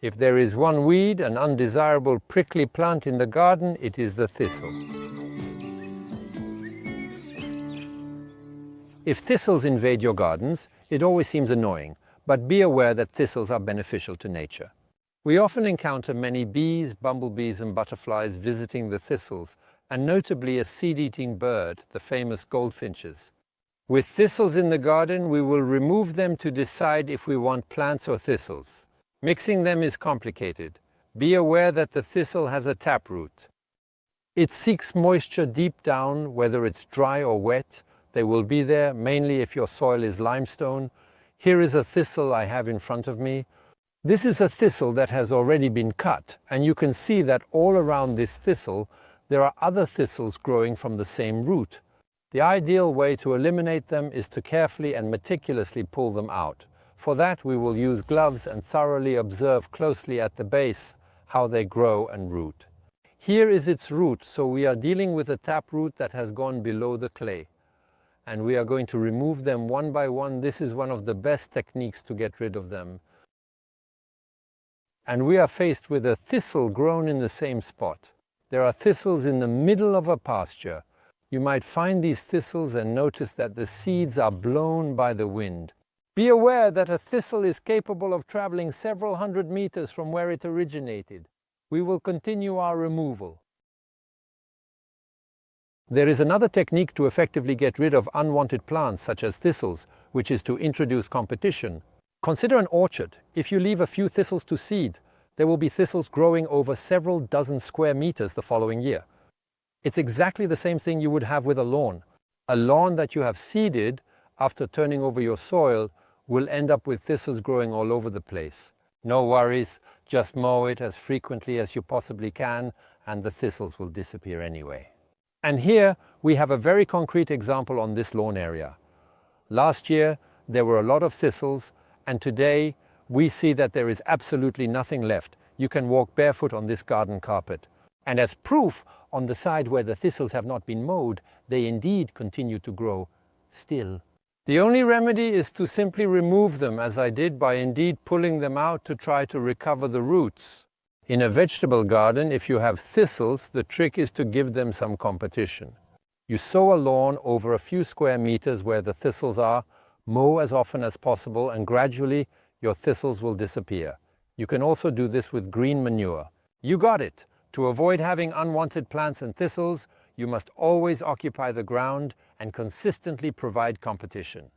If there is one weed, an undesirable prickly plant in the garden, it is the thistle. If thistles invade your gardens, it always seems annoying, but be aware that thistles are beneficial to nature. We often encounter many bees, bumblebees and butterflies visiting the thistles, and notably a seed-eating bird, the famous goldfinches. With thistles in the garden, we will remove them to decide if we want plants or thistles. Mixing them is complicated. Be aware that the thistle has a taproot. It seeks moisture deep down, whether it's dry or wet. They will be there, mainly if your soil is limestone. Here is a thistle I have in front of me. This is a thistle that has already been cut, and you can see that all around this thistle there are other thistles growing from the same root. The ideal way to eliminate them is to carefully and meticulously pull them out. For that we will use gloves and thoroughly observe closely at the base how they grow and root. Here is its root, so we are dealing with a taproot that has gone below the clay. And we are going to remove them one by one. This is one of the best techniques to get rid of them. And we are faced with a thistle grown in the same spot. There are thistles in the middle of a pasture. You might find these thistles and notice that the seeds are blown by the wind. Be aware that a thistle is capable of traveling several hundred meters from where it originated. We will continue our removal. There is another technique to effectively get rid of unwanted plants such as thistles, which is to introduce competition. Consider an orchard. If you leave a few thistles to seed, there will be thistles growing over several dozen square meters the following year. It's exactly the same thing you would have with a lawn. A lawn that you have seeded after turning over your soil will end up with thistles growing all over the place. No worries, just mow it as frequently as you possibly can and the thistles will disappear anyway. And here we have a very concrete example on this lawn area. Last year there were a lot of thistles, and today we see that there is absolutely nothing left. You can walk barefoot on this garden carpet. And as proof, on the side where the thistles have not been mowed, they indeed continue to grow still. The only remedy is to simply remove them, as I did by indeed pulling them out to try to recover the roots. In a vegetable garden, if you have thistles, the trick is to give them some competition. You sow a lawn over a few square meters where the thistles are, mow as often as possible, and gradually your thistles will disappear. You can also do this with green manure. You got it! To avoid having unwanted plants and thistles, you must always occupy the ground and consistently provide competition.